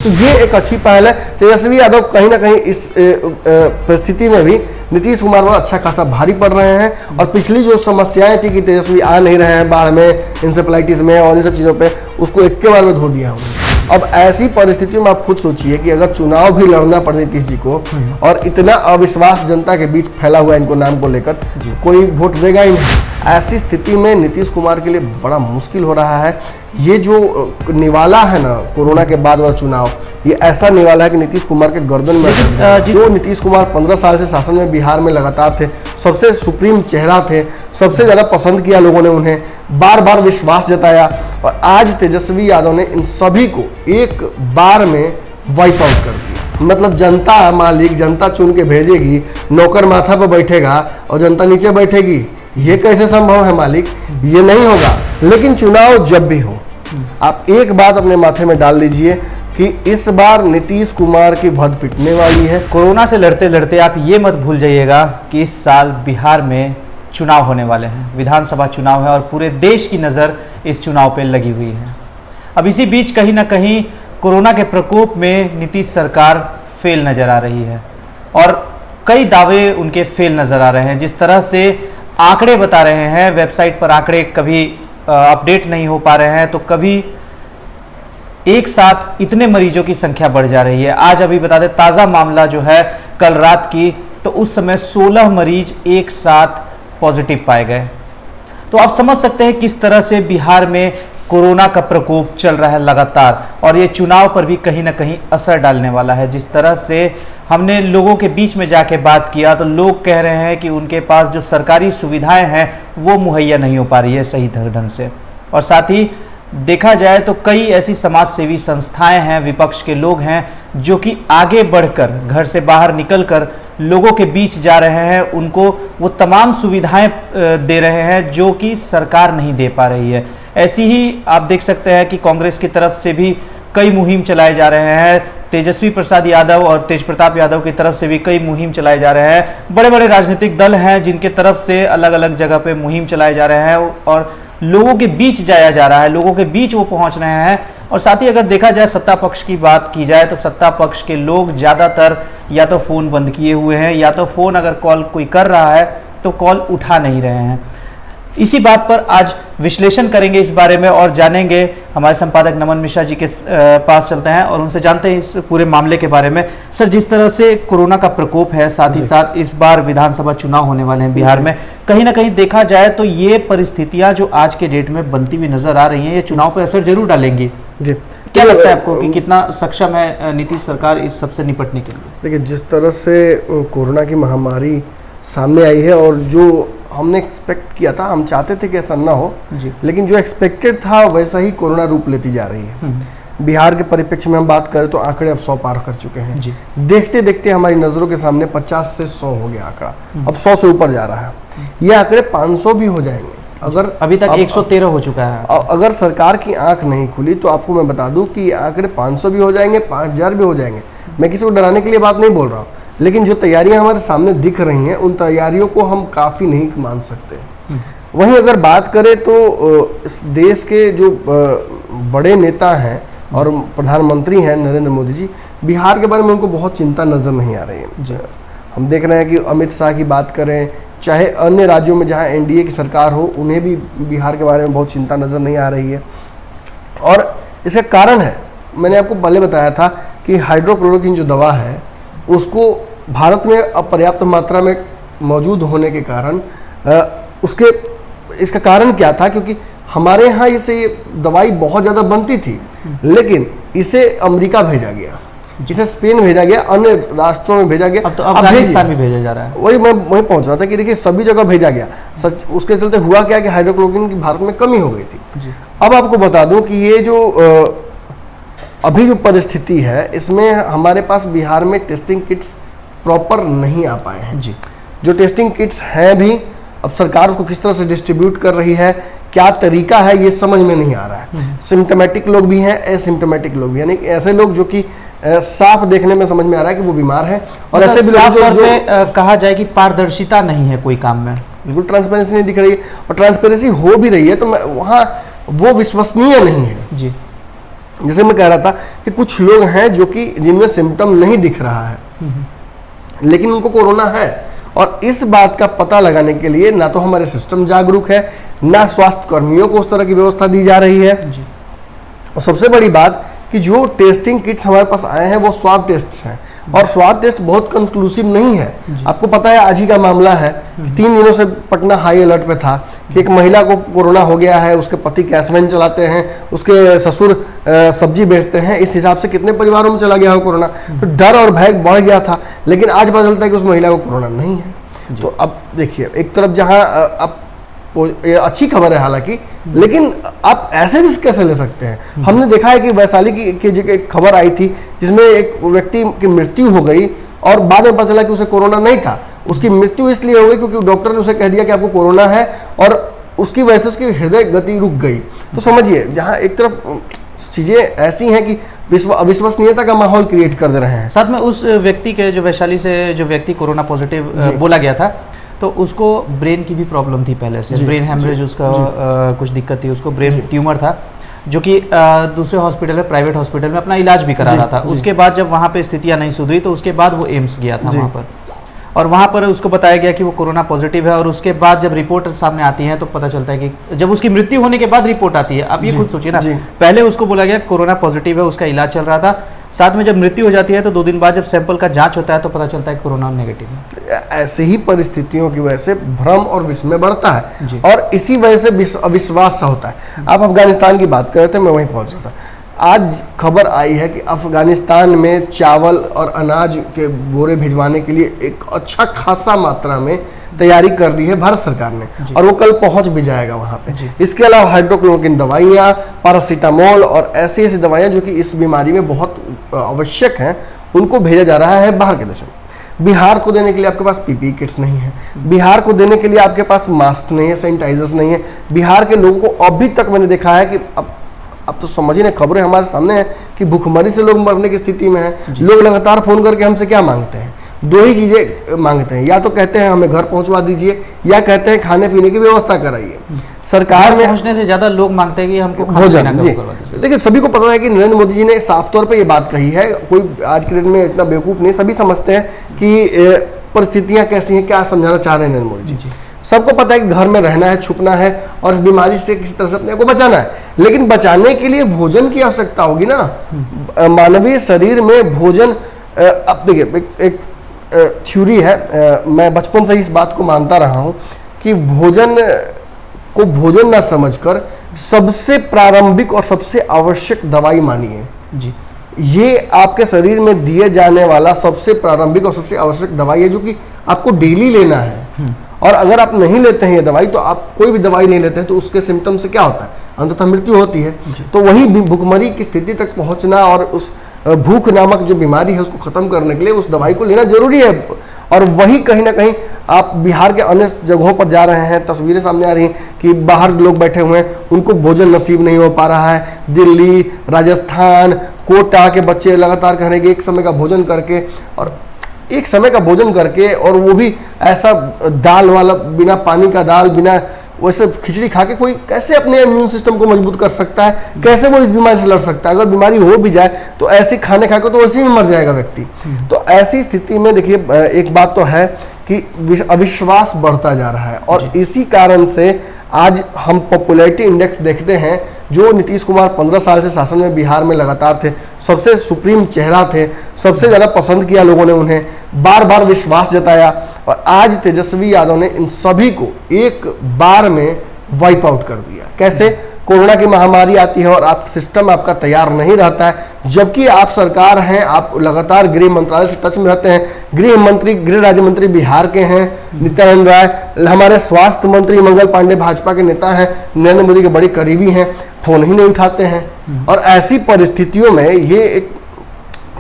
तो ये एक अच्छी पहल है। तेजस्वी यादव कहीं ना कहीं इस परिस्थिति में भी नीतीश कुमार पर अच्छा खासा भारी पड़ रहे हैं। और पिछली जो समस्याएं थी कि तेजस्वी आ नहीं रहे हैं बाढ़ में, इंसेफ्लाइटिस में और इन सब चीज़ों पे, उसको एक के बार में धो दिया उन्होंने। अब ऐसी परिस्थितियों में आप खुद सोचिए कि अगर चुनाव भी लड़ना पड़े नीतीश जी को और इतना अविश्वास जनता के बीच फैला हुआ है इनको नाम को लेकर, कोई वोट देगा ही नहीं। ऐसी स्थिति में नीतीश कुमार के लिए बड़ा मुश्किल हो रहा है। ये जो निवाला है ना कोरोना के बाद वाला चुनाव, ये ऐसा निवाला है कि नीतीश कुमार के गर्दन में जो नीतीश कुमार 15 साल से शासन में बिहार में लगातार थे, सबसे सुप्रीम चेहरा थे, सबसे ज़्यादा पसंद किया लोगों ने उन्हें, बार बार विश्वास जताया, और आज तेजस्वी यादव ने इन सभी को एक बार में वाइप आउट कर दिया। मतलब जनता मालिक, जनता चुन के भेजेगी, नौकर माथा पर बैठेगा और जनता नीचे बैठेगी, ये कैसे संभव है मालिक? ये नहीं होगा। लेकिन चुनाव जब भी हो, आप एक बात अपने माथे में डाल लीजिए कि इस बार नीतीश कुमार की भद पिटने वाली है। कोरोना से लड़ते लड़ते आप ये मत भूल जाइएगा कि इस साल बिहार में चुनाव होने वाले हैं, विधानसभा चुनाव है और पूरे देश की नज़र इस चुनाव पे लगी हुई है। अब इसी बीच कहीं ना कहीं कोरोना के प्रकोप में नीतीश सरकार फेल नज़र आ रही है और कई दावे उनके फेल नज़र आ रहे हैं। जिस तरह से आंकड़े बता रहे हैं, वेबसाइट पर आंकड़े कभी अपडेट नहीं हो पा रहे हैं, तो कभी एक साथ इतने मरीजों की संख्या बढ़ जा रही है। आज अभी बता दें, ताज़ा मामला जो है कल रात की, तो उस समय 16 मरीज एक साथ पॉजिटिव पाए गए। तो आप समझ सकते हैं किस तरह से बिहार में कोरोना का प्रकोप चल रहा है लगातार, और ये चुनाव पर भी कहीं ना कहीं असर डालने वाला है। जिस तरह से हमने लोगों के बीच में जाके बात किया, तो लोग कह रहे हैं कि उनके पास जो सरकारी सुविधाएं हैं वो मुहैया नहीं हो पा रही है सही ढंग से। और साथ ही देखा जाए तो कई ऐसी समाज सेवी संस्थाएं हैं, विपक्ष के लोग हैं जो कि आगे बढ़कर घर से बाहर निकलकर लोगों के बीच जा रहे हैं, उनको वो तमाम सुविधाएं दे रहे हैं जो कि सरकार नहीं दे पा रही है। ऐसी ही आप देख सकते हैं कि कांग्रेस की तरफ से भी कई मुहिम चलाए जा रहे हैं, तेजस्वी प्रसाद यादव और तेज प्रताप यादव की तरफ से भी कई मुहिम चलाए जा रहे हैं। बड़े बड़े राजनीतिक दल हैं जिनके तरफ से अलग अलग जगह पे मुहिम चलाए जा रहे हैं और लोगों के बीच जाया जा रहा है, लोगों के बीच वो पहुंच रहे हैं। और साथ ही अगर देखा जाए सत्ता पक्ष की बात की जाए, तो सत्ता पक्ष के लोग ज़्यादातर या तो फ़ोन बंद किए हुए हैं, या तो फ़ोन अगर कॉल कोई कर रहा है तो कॉल उठा नहीं रहे हैं। इसी बात पर आज विश्लेषण करेंगे इस बारे में और जानेंगे। हमारे संपादक नमन मिश्रा जी के पास चलते हैं और उनसे जानते हैं इस पूरे मामले के बारे में। सर, जिस तरह से कोरोना का प्रकोप है, साथ ही साथ इस बार विधानसभा चुनाव होने वाले हैं बिहार में, कहीं ना कहीं देखा जाए तो ये परिस्थितियां जो आज के डेट में बनती हुई नजर आ रही हैं, ये चुनाव पर असर जरूर डालेंगी। जी, क्या लगता है आपको कि कितना सक्षम है नीतीश सरकार इस सबसे निपटने के लिए? देखिए, जिस तरह से कोरोना की महामारी सामने आई है और जो हमने एक्सपेक्ट किया था, हम चाहते थे कि ऐसा ना हो, लेकिन जो एक्सपेक्टेड था वैसा ही कोरोना रूप लेती जा रही है। बिहार के परिप्रेक्ष्य में हम बात करें तो आंकड़े अब 100 पार कर चुके हैं। देखते देखते हमारी नज़रों के सामने 50 से 100 हो गया आंकड़ा, अब 100 से ऊपर जा रहा है। ये आंकड़े 500 भी हो जाएंगे। अगर अभी तक 113 हो चुका है। अगर सरकार की आंख नहीं खुली तो आपको मैं बता दूं कि आंकड़े 500 भी हो जाएंगे, 5000 भी हो जाएंगे। मैं किसी को डराने के लिए बात नहीं बोल रहा हूँ, लेकिन जो तैयारियां हमारे सामने दिख रही हैं उन तैयारियों को हम काफ़ी नहीं मान सकते। वहीं अगर बात करें तो इस देश के जो बड़े नेता हैं और प्रधानमंत्री हैं नरेंद्र मोदी जी, बिहार के बारे में उनको बहुत चिंता नज़र नहीं आ रही है। हम देख रहे हैं कि अमित शाह की बात करें, चाहे अन्य राज्यों में जहां एनडीए की सरकार हो, उन्हें भी बिहार के बारे में बहुत चिंता नज़र नहीं आ रही है। और इसका कारण है, मैंने आपको पहले बताया था कि हाइड्रोक्लोरोक्विन जो दवा है उसको भारत में अपर्याप्त मात्रा में मौजूद होने के कारण इसका कारण क्या था, क्योंकि हमारे यहाँ इसे दवाई बहुत ज़्यादा बनती थी, लेकिन इसे अमेरिका भेजा गया, इसे स्पेन भेजा गया, अन्य राष्ट्रों में भेजा गया, अब तो अफगानिस्तान में भेजा जा रहा है। वही मैं वहीं पहुंच रहा था कि देखिए सभी जगह भेजा गया। उसके चलते हुआ क्या कि हाइड्रोक्लोरोक्विन की भारत में कमी हो गई थी। अब आपको बता दूं कि ये जो अभी जो परिस्थिति है, इसमें हमारे पास बिहार में टेस्टिंग किट्स प्रॉपर नहीं आ पाए हैं। जो टेस्टिंग किट्स हैं भी, अब सरकार उसको किस तरह से डिस्ट्रीब्यूट कर रही है, क्या तरीका है, ये समझ में नहीं आ रहा है। सिम्टोमेटिक लोग भी हैं, एसिम्टोमेटिक लोग भी, यानी कि ऐसे लोग जो कि साफ देखने में समझ में आ रहा है कि वो बीमार है, और ऐसे भी लोग जो कहा जाए कि पारदर्शिता नहीं है कोई काम में, बिल्कुल ट्रांसपेरेंसी नहीं दिख रही है, और ट्रांसपेरेंसी हो भी रही है तो वहाँ वो विश्वसनीय नहीं है। जैसे मैं कह रहा था कि कुछ लोग हैं जो कि जिनमें सिम्टम नहीं दिख रहा है लेकिन उनको कोरोना है, और इस बात का पता लगाने के लिए ना तो हमारे सिस्टम जागरूक है, ना स्वास्थ्य कर्मियों को उस तरह की व्यवस्था दी जा रही है। और सबसे बड़ी बात कि जो टेस्टिंग किट्स हमारे पास आए हैं वो स्वाब टेस्ट हैं, और स्वाब टेस्ट बहुत कंक्लूसिव नहीं है। आपको पता है आज ही का मामला है कि 3 दिनों से पटना हाई अलर्ट पे था कि एक महिला को कोरोना हो गया है, उसके पति गैस वैन चलाते हैं, उसके ससुर सब्जी बेचते हैं, इस हिसाब से कितने परिवारों में चला गया हो कोरोना, तो डर और भय बढ़ गया था। लेकिन आज पता चलता है कि उस महिला को कोरोना नहीं है। तो अब देखिए, एक तरफ जहां अब ये अच्छी खबर है हालांकि, लेकिन आप ऐसे रिस्क कैसे ले सकते हैं? हमने देखा है कि वैशाली की एक खबर आई थी जिसमें एक व्यक्ति की मृत्यु हो गई और बाद में पता चला कि उसे कोरोना नहीं था। उसकी मृत्यु इसलिए हो गई क्योंकि डॉक्टर ने उसे कह दिया कि आपको कोरोना है, और उसकी वजह से उसकी हृदय गति रुक गई। तो समझिए, जहां एक तरफ चीजें ऐसी हैं कि अविश्वसनीयता का माहौल क्रिएट कर दे रहे हैं। साथ में उस व्यक्ति के जो वैशाली से जो व्यक्ति कोरोना पॉजिटिव बोला गया था, तो उसको ब्रेन की भी प्रॉब्लम थी पहले से, ब्रेन हेमरेज उसका कुछ दिक्कत थी, उसको ब्रेन ट्यूमर था जो कि दूसरे हॉस्पिटल में, प्राइवेट हॉस्पिटल में अपना इलाज भी करा रहा था। उसके बाद जब वहाँ पे स्थितियाँ नहीं सुधरी तो उसके बाद वो एम्स गया था वहाँ पर, और वहाँ पर उसको बताया गया कि वो कोरोना पॉजिटिव है। और उसके बाद जब रिपोर्ट सामने आती है तो पता चलता है कि जब उसकी मृत्यु होने के बाद रिपोर्ट आती है, अब ये खुद सोचिए ना, पहले उसको बोला गया कोरोना पॉजिटिव है, उसका इलाज चल रहा था, साथ में जब मृत्यु हो जाती है तो 2 दिन बाद जब सैंपल का जांच होता है तो पता चलता है कोरोना नेगेटिव है। ऐसे ही परिस्थितियों की वजह से भ्रम और विस्मय बढ़ता है, और इसी वजह से अविश्वास सा होता है। आप अफगानिस्तान की बात कर रहे थे, मैं वहीं पहुंच रहा था। आज खबर आई है कि अफगानिस्तान में चावल और अनाज के बोरे भिजवाने के लिए एक अच्छा खासा मात्रा में तैयारी कर ली है भारत सरकार ने, और वो कल पहुंच भी जाएगा वहां पे। इसके अलावा हाइड्रोक्लोरोक्विन दवाइयाँ, पैरासीटामोल और ऐसी ऐसी दवाइयाँ जो कि इस बीमारी में बहुत आवश्यक हैं, उनको भेजा जा रहा है बाहर के देशों में। बिहार को देने के लिए आपके पास पीपीई किट्स नहीं है, बिहार को देने के लिए आपके पास मास्क नहीं है, सैनिटाइजर्स नहीं है। बिहार के लोगों को अभी तक मैंने देखा है कि अब तो समझिए ना, खबरें हमारे सामने हैं कि भूखमरी से लोग मरने की स्थिति में हैं। लोग लगातार फोन करके हमसे क्या मांगते हैं? 2 ही चीजें मांगते हैं, या तो कहते हैं हमें घर पहुंचवा दीजिए, या कहते हैं खाने पीने की व्यवस्था कराइए। सरकार ने पहुंचने से ज्यादा लोग मांगते हैं कि हमको भोजन। जी, देखिए सभी को पता है कि नरेंद्र मोदी जी ने साफ तौर पे ये बात कही है, कोई आज के डेट में इतना बेवकूफ नहीं, सभी समझते हैं कि परिस्थितियां कैसी हैं, क्या समझाना चाह रहे हैं नरेंद्र मोदी जी। सबको पता है कि घर में रहना है, छुपना है, और इस बीमारी से किसी तरह से अपने को बचाना है। लेकिन बचाने के लिए भोजन की आवश्यकता होगी ना। मानवीय शरीर में भोजन, अब देखिए एक थ्योरी है, मैं बचपन से इस बात को मानता रहा हूं कि भोजन को भोजन ना समझकर सबसे प्रारंभिक और सबसे आवश्यक दवाई मानिए जी। ये आपके शरीर में दिए जाने वाला सबसे प्रारंभिक और सबसे आवश्यक दवाई है, जो कि आपको डेली लेना है। और अगर आप नहीं लेते हैं ये दवाई, तो आप कोई भी दवाई नहीं लेते हैं, तो उसके सिम्टम से क्या होता है? अंततः मृत्यु होती है। तो वही भूखमरी की स्थिति तक पहुंचना और उस भूख नामक जो बीमारी है उसको खत्म करने के लिए उस दवाई को लेना जरूरी है। और वही कहीं ना कहीं आप बिहार के अन्य जगहों पर जा रहे हैं, तस्वीरें सामने आ रही हैं कि बाहर लोग बैठे हुए हैं, उनको भोजन नसीब नहीं हो पा रहा है। दिल्ली, राजस्थान, कोटा के बच्चे लगातार कह रहे हैं कि एक समय का भोजन करके, और एक समय का भोजन करके, और वो भी ऐसा दाल वाला, बिना पानी का दाल, बिना वैसे खिचड़ी खा के कोई कैसे अपने इम्यून सिस्टम को मजबूत कर सकता है? कैसे वो इस बीमारी से लड़ सकता है? अगर बीमारी हो भी जाए तो ऐसे खाने खा के तो वैसे ही मर जाएगा व्यक्ति। तो ऐसी स्थिति में देखिए, एक बात तो है कि अविश्वास बढ़ता जा रहा है, और इसी कारण से आज हम पॉपुलैरिटी इंडेक्स देखते हैं। जो नीतीश कुमार 15 साल से शासन में बिहार में लगातार थे, सबसे सुप्रीम चेहरा थे, सबसे ज़्यादा पसंद किया लोगों ने उन्हें, बार बार विश्वास जताया, और आज तेजस्वी यादव ने इन सभी को एक बार में वाइप आउट कर दिया। कैसे? कोरोना की महामारी आती है और आप सिस्टम आपका तैयार नहीं रहता है, जबकि आप सरकार हैं, आप लगातार गृह मंत्रालय से टच में रहते हैं। गृह राज्य मंत्री बिहार के हैं नित्यानंद राय, हमारे स्वास्थ्य मंत्री मंगल पांडे भाजपा के नेता हैं, नरेंद्र मोदी के बड़े करीबी हैं, फोन ही नहीं उठाते हैं। और ऐसी परिस्थितियों में ये एक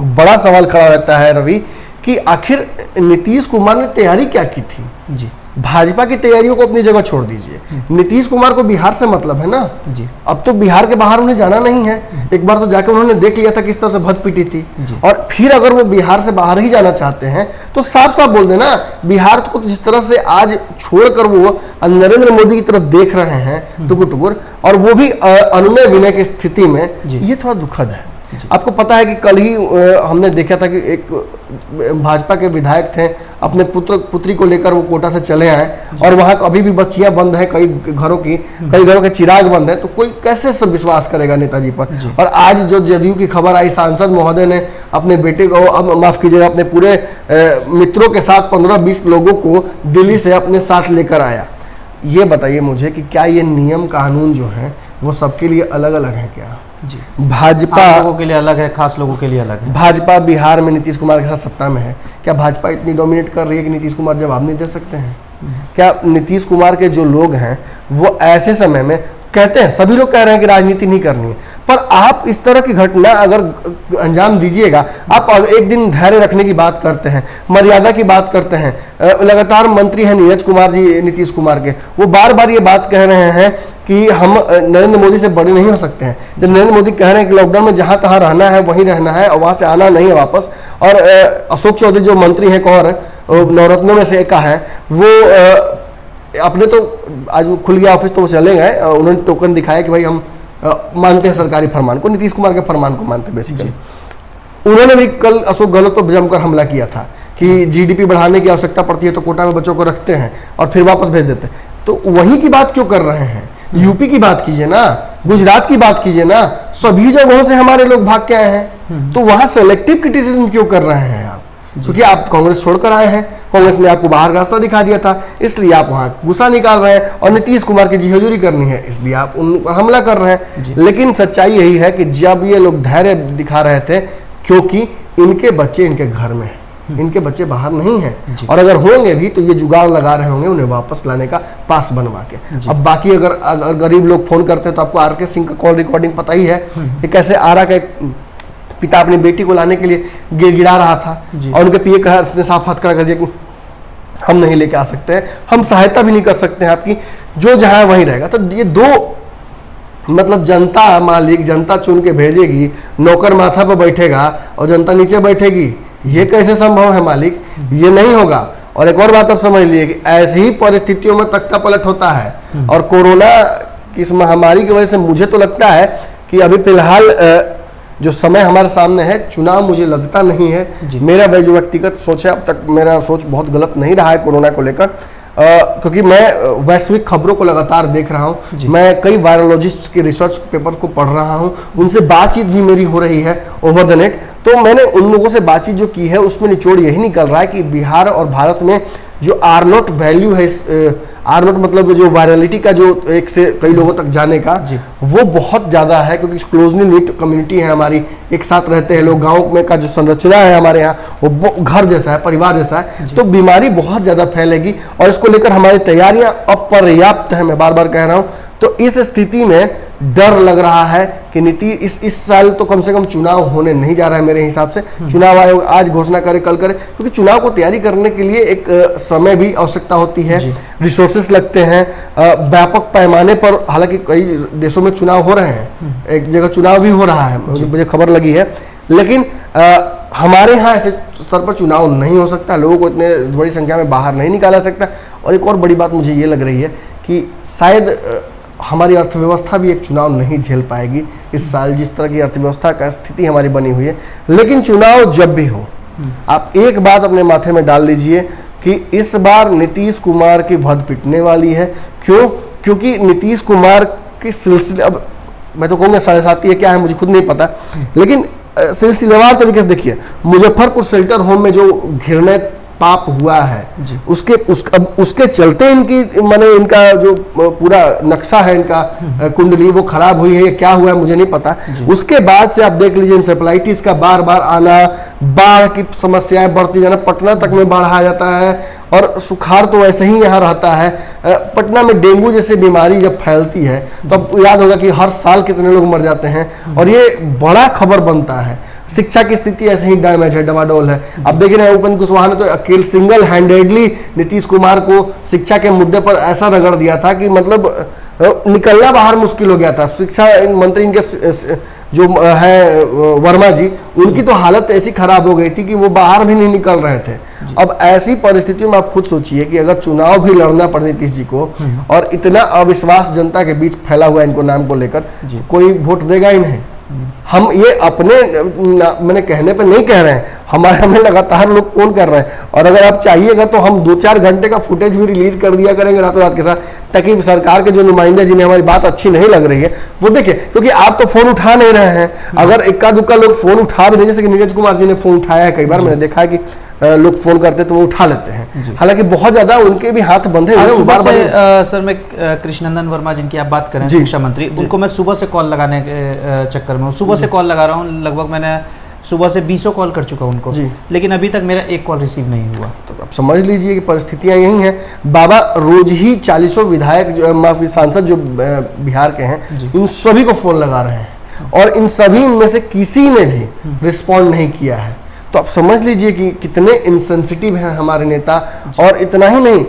बड़ा सवाल खड़ा रहता है रवि, कि आखिर नीतीश कुमार ने तैयारी क्या की थी जी। भाजपा की तैयारियों को अपनी जगह छोड़ दीजिए, नीतीश कुमार को बिहार से मतलब है ना। जी। अब तो बिहार के बाहर उन्हें जाना नहीं है, एक बार तो जाकर उन्होंने देख लिया था किस तरह से भद पिटी थी, और फिर अगर वो बिहार से बाहर ही जाना चाहते हैं तो साफ साफ बोल देना। बिहार को जिस तरह से आज छोड़कर वो नरेंद्र मोदी की तरफ देख रहे हैं टुकुर टुकुर, और वो भी अनुनय विनय की स्थिति में, ये थोड़ा दुखद है। आपको पता है कि कल ही हमने देखा था कि एक भाजपा के विधायक थे, अपने पुत्री को लेकर वो कोटा से चले आए, और वहां अभी भी बच्चियां बंद है, कई घरों के चिराग बंद है, तो कोई कैसे सब विश्वास करेगा नेताजी पर। और आज जो जदयू की खबर आई, सांसद महोदय ने अपने बेटे को, अब माफ कीजिएगा, अपने पूरे मित्रों के साथ 15-20 लोगों को दिल्ली से अपने साथ लेकर आया। ये बताइए मुझे कि क्या ये नियम कानून जो है वो सबके लिए अलग अलग है क्या? जी। भाजपा लोगों के लिए अलग है, खास लोगों के लिए अलग है। भाजपा बिहार में नीतीश कुमार के साथ सत्ता में है, क्या भाजपा इतनी डोमिनेट कर रही है कि नीतीश कुमार जवाब नहीं दे सकते हैं? क्या नीतीश कुमार के जो लोग हैं वो ऐसे समय में कहते हैं, सभी लोग कह रहे हैं कि राजनीति नहीं करनी है, पर आप इस तरह की घटना अगर अंजाम दीजिएगा, आप एक दिन धैर्य रखने की बात करते हैं, मर्यादा की बात करते हैं। लगातार मंत्री हैं नीरज कुमार जी नीतीश कुमार के, वो बार बार ये बात कह रहे हैं कि हम नरेंद्र मोदी से बड़े नहीं हो सकते हैं। जब नरेंद्र मोदी कह रहे हैं कि लॉकडाउन में जहां तहां रहना है वहीं रहना है और वहां से आना नहीं है वापस, और अशोक चौधरी जो मंत्री हैं, कौन नवरत्नों में से एक है, वो अपने तो आज वो खुल गया ऑफिस तो वो चले गए, उन्होंने टोकन दिखाया कि भाई हम मानते हैं सरकारी फरमान को, नीतीश कुमार के फरमान को मानते हैं बेसिकली। उन्होंने भी कल अशोक गहलोत पर जमकर हमला किया था कि जीडीपी बढ़ाने की आवश्यकता पड़ती है तो कोटा में बच्चों को रखते हैं और फिर वापस भेज देते हैं। तो वहीं की बात क्यों कर रहे हैं? यूपी की बात कीजिए ना, गुजरात की बात कीजिए ना, सभी जगहों से हमारे लोग भाग के आए हैं, तो वहां सेलेक्टिव क्रिटिसिज्म क्यों कर रहे हैं आप? क्योंकि आप कांग्रेस छोड़कर आए हैं, कांग्रेस ने आपको बाहर रास्ता दिखा दिया था, इसलिए आप वहां गुस्सा निकाल रहे हैं, और नीतीश कुमार की जी हजूरी करनी है इसलिए आप उन पर हमला कर रहे हैं। लेकिन सच्चाई यही है कि जब ये लोग धैर्य दिखा रहे थे, क्योंकि इनके बच्चे इनके घर में हैं, इनके बच्चे बाहर नहीं हैं, और अगर होंगे भी तो ये जुगाड़ लगा रहे होंगे उन्हें वापस लाने का, पास बनवा के। अब बाकी अगर गरीब लोग फोन करते हैं तो आपको आर.के. सिंह का कॉल रिकॉर्डिंग पता ही है कि कैसे आरा का पिता अपनी बेटी को लाने के लिए गिड़गिड़ा रहा था, और उनके पीए कहा, उसने साफ हाथ खड़ा कर दिया कि हम नहीं लेके आ सकते हैं, हम सहायता भी नहीं कर सकते हैं आपकी, जो जहां वहीं रहेगा। तो ये दो मतलब जनता मालिक, जनता चुन के भेजेगी, नौकर माथा पर बैठेगा और जनता नीचे बैठेगी, ये कैसे संभव है मालिक? ये नहीं होगा। और एक और बात आप समझ लीजिए कि ऐसी ही परिस्थितियों में तख्ता पलट होता है, और कोरोना की इस महामारी की वजह से मुझे तो लगता है कि अभी फिलहाल जो समय हमारे सामने है, चुनाव मुझे लगता नहीं है। मेरा जो व्यक्तिगत सोच है, अब तक मेरा सोच बहुत गलत नहीं रहा है कोरोना को लेकर, क्योंकि मैं वैश्विक खबरों को लगातार देख रहा हूं, मैं कई वायरोलॉजिस्ट के रिसर्च पेपर को पढ़ रहा हूं, उनसे बातचीत भी मेरी हो रही है ओवर द नेट। तो मैंने उन लोगों से बातचीत जो की है उसमें निचोड़ यही निकल रहा है कि बिहार और भारत में जो R0 वैल्यू है, R0 मतलब जो वायरलिटी का, जो एक से कई लोगों तक जाने का, वो बहुत ज़्यादा है, क्योंकि क्लोजली निट कम्युनिटी है हमारी, एक साथ रहते हैं लोग, गांव में का जो संरचना है हमारे यहाँ वो घर जैसा है, परिवार जैसा है, तो बीमारी बहुत ज़्यादा फैलेगी, और इसको लेकर हमारी तैयारियां अपर्याप्त हैं, मैं बार बार कह रहा हूँ। तो इस स्थिति में डर लग रहा है कि नीतीश इस साल तो कम से कम चुनाव होने नहीं जा रहा है मेरे हिसाब से। चुनाव आयोग आज घोषणा करे, कल करे, क्योंकि चुनाव को तैयारी करने के लिए एक समय भी आवश्यकता होती है, रिसोर्सेस लगते हैं व्यापक पैमाने पर। हालांकि कई देशों में चुनाव हो रहे हैं, एक जगह चुनाव भी हो रहा है, मुझे खबर लगी है, लेकिन हमारे यहाँ ऐसे स्तर पर चुनाव नहीं हो सकता, लोगों को इतने बड़ी संख्या में बाहर नहीं निकाला सकता। और एक और बड़ी बात मुझे ये लग रही है कि शायद हमारी अर्थव्यवस्था भी एक चुनाव नहीं झेल पाएगी इस साल, जिस तरह की अर्थव्यवस्था का स्थिति हमारी बनी हुई है। लेकिन चुनाव जब भी हो, आप एक बात अपने माथे में डाल लीजिए कि इस बार नीतीश कुमार की भद पिटने वाली है। क्यों? क्योंकि नीतीश कुमार की सिलसिले, अब मैं तो कहूँगा 7.5 है, क्या है मुझे खुद नहीं पता, लेकिन सिलसिलेवार तरीके से देखिए, मुजफ्फरपुर शेल्टर होम में जो घिरने पाप हुआ है, उसके चलते इनकी माने इनका जो पूरा नक्शा है, इनका कुंडली वो खराब हुई है, क्या हुआ है मुझे नहीं पता। उसके बाद से आप देख लीजिए इंसेफ्लाइटिस का बार बार आना, बाढ़ की समस्याएं बढ़ती जाना, पटना तक में बाढ़ आ जाता है, और सुखाड़ तो वैसे ही यहाँ रहता है। पटना में डेंगू जैसी बीमारी जब फैलती है तो अब याद होगा कि हर साल कितने लोग मर जाते हैं, और ये बड़ा खबर बनता है। शिक्षा की स्थिति ऐसे ही डैमेज है, डमाडोल है। अब देख रहे हैं उपेंद्र कुशवाहा ने तो अकेले सिंगल हैंडेडली नीतीश कुमार को शिक्षा के मुद्दे पर ऐसा रगड़ दिया था कि मतलब निकलना बाहर मुश्किल हो गया था। शिक्षा मंत्री इनके जो है वर्मा जी, उनकी तो हालत ऐसी खराब हो गई थी कि वो बाहर भी नहीं निकल रहे थे। अब ऐसी परिस्थितियों में आप खुद सोचिए कि अगर चुनाव भी लड़ना पड़े नीतीश जी को और इतना अविश्वास जनता के बीच फैला हुआ है इनको नाम को लेकर, कोई वोट देगा ही नहीं। हम ये अपने मैंने कहने पे नहीं कह रहे हैं, हमें लगातार लोग फोन कर रहे हैं, और अगर आप चाहिएगा तो हम 2-4 घंटे का फुटेज भी रिलीज कर दिया करेंगे रातों रात के साथ, ताकि सरकार के जो नुमाइंदे जिन्हें हमारी बात अच्छी नहीं लग रही है वो देखें, क्योंकि आप तो फोन उठा नहीं रहे हैं। अगर इक्का दुक्का लोग फोन उठा भी नहीं, जैसे कि नीरज कुमार जी ने फोन उठाया है कई बार, मैंने देखा है कि लोग फोन करते तो वो उठा लेते हैं, हालांकि बहुत ज्यादा उनके भी हाथ बंधे हुए हैं। सर मैं कृष्णनंदन वर्मा जिनकी आप बात करें शिक्षा मंत्री, उनको मैं सुबह से कॉल लगाने के चक्कर में सुबह से कॉल लगा रहा हूँ, लगभग मैंने सुबह से 20 कॉल कर चुका हूँ उनको, लेकिन अभी तक मेरा एक कॉल रिसीव नहीं हुआ। तो आप समझ लीजिए कि परिस्थितियां यही हैं। बाबा रोज ही 40 विधायक सांसद जो बिहार के हैं, इन सभी को फोन लगा रहे हैं और इन सभी में से किसी ने भी रिस्पॉन्ड नहीं किया है। तो आप समझ लीजिए कि कितने इनसेंसिटिव हैं हमारे नेता। और इतना ही नहीं,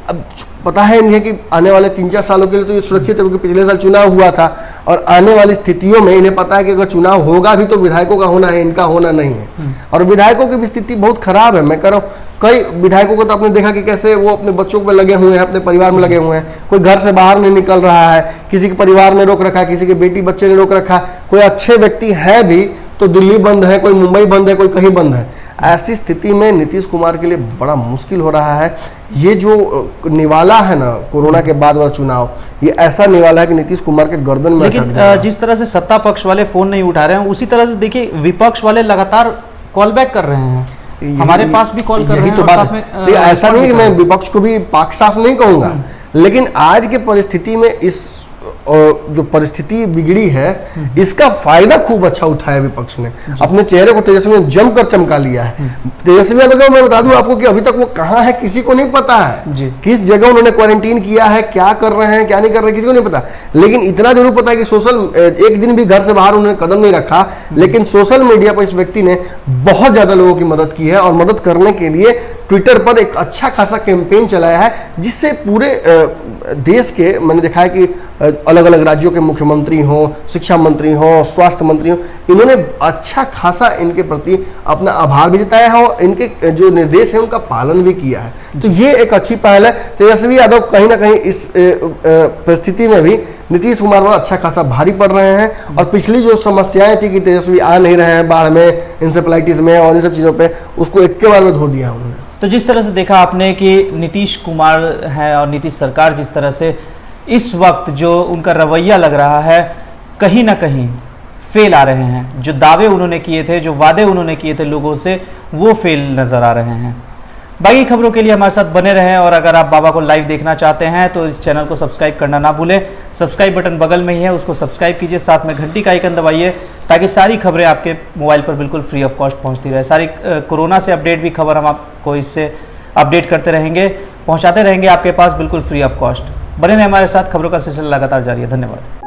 अब पता है इन्हें कि आने वाले 3-4 सालों के लिए तो ये सुरक्षित है, क्योंकि पिछले साल चुनाव हुआ था, और आने वाली स्थितियों में इन्हें पता है कि अगर चुनाव होगा भी तो विधायकों का होना है, इनका होना नहीं है। और विधायकों की भी स्थिति बहुत खराब है। मैं कह रहा हूँ, कई विधायकों को तो आपने देखा कि कैसे वो अपने बच्चों पे लगे हुए हैं, अपने परिवार में लगे हुए हैं, कोई घर से बाहर नहीं निकल रहा है, किसी के परिवार ने रोक रखा है, किसी के बेटी बच्चे ने रोक रखा, कोई अच्छे व्यक्ति है भी तो दिल्ली बंद है, कोई मुंबई बंद है, कोई कहीं बंद है। ऐसी स्थिति में नीतीश कुमार के लिए बड़ा मुश्किल हो रहा है। ये जो निवाला है ना कोरोना के बाद वाला चुनाव, ये ऐसा निवाला है कि नीतीश कुमार के गर्दन में लेकिन जिस तरह से सत्ता पक्ष वाले फोन नहीं उठा रहे हैं, उसी तरह से देखिए विपक्ष वाले लगातार कॉल बैक कर रहे हैं, हमारे पास भी कॉल कर रहे हैं। तो बात है, ऐसा नहीं कि मैं विपक्ष को भी पाक साफ नहीं कहूंगा, लेकिन आज के परिस्थिति में इस जो परिस्थिति बिगड़ी है, इसका फायदा खूब अच्छा उठाया विपक्ष ने, अपने चेहरे को तेजस्वी ने जमकर चमका लिया है। तेजस्वी यादव, मैं बता दूं आपको कि अभी तक वो कहां है किसी को नहीं पता है, किस जगह उन्होंने क्वारंटीन किया है, क्या कर रहे हैं क्या नहीं कर रहे हैं किसी को नहीं पता। लेकिन इतना जरूर पता है कि एक दिन भी घर से बाहर उन्होंने कदम नहीं रखा, लेकिन सोशल मीडिया पर इस व्यक्ति ने बहुत ज्यादा लोगों की मदद की है, और मदद करने के लिए ट्विटर पर एक अच्छा खासा कैंपेन चलाया है, जिससे पूरे देश के, मैंने देखा है कि अलग अलग राज्यों के मुख्यमंत्री हों, शिक्षा मंत्री हों, स्वास्थ्य मंत्री हों, इन्होंने अच्छा खासा इनके प्रति अपना आभार भी जताया है और इनके जो निर्देश है उनका पालन भी किया है। तो ये एक अच्छी पहल है। तेजस्वी यादव कहीं ना कहीं इस परिस्थिति में भी नीतीश कुमार पर अच्छा खासा भारी पड़ रहे हैं, और पिछली जो समस्याएं थी कि तेजस्वी आ नहीं रहे हैं बाढ़ में, इंसेफ्लाइटिस में और इन सब चीज़ों पे, उसको एक के बार में धो दिया उन्होंने। तो जिस तरह से देखा आपने कि नीतीश कुमार है और नीतीश सरकार जिस तरह से इस वक्त जो उनका रवैया लग रहा है, कहीं ना कहीं फेल आ रहे हैं। जो दावे उन्होंने किए थे, जो वादे उन्होंने किए थे लोगों से, वो फेल नज़र आ रहे हैं। बाकी खबरों के लिए हमारे साथ बने रहें, और अगर आप बाबा को लाइव देखना चाहते हैं तो इस चैनल को सब्सक्राइब करना ना भूलें। सब्सक्राइब बटन बगल में ही है, उसको सब्सक्राइब कीजिए, साथ में घंटी का आइकन दबाइए, ताकि सारी खबरें आपके मोबाइल पर बिल्कुल फ्री ऑफ कॉस्ट पहुंचती रहे। सारी कोरोना से अपडेट भी खबर हम आपको इससे अपडेट करते रहेंगे, पहुंचाते रहेंगे आपके पास बिल्कुल फ्री ऑफ कॉस्ट। बने रहें हमारे साथ, खबरों का सिलसिला लगातार जारी है। धन्यवाद।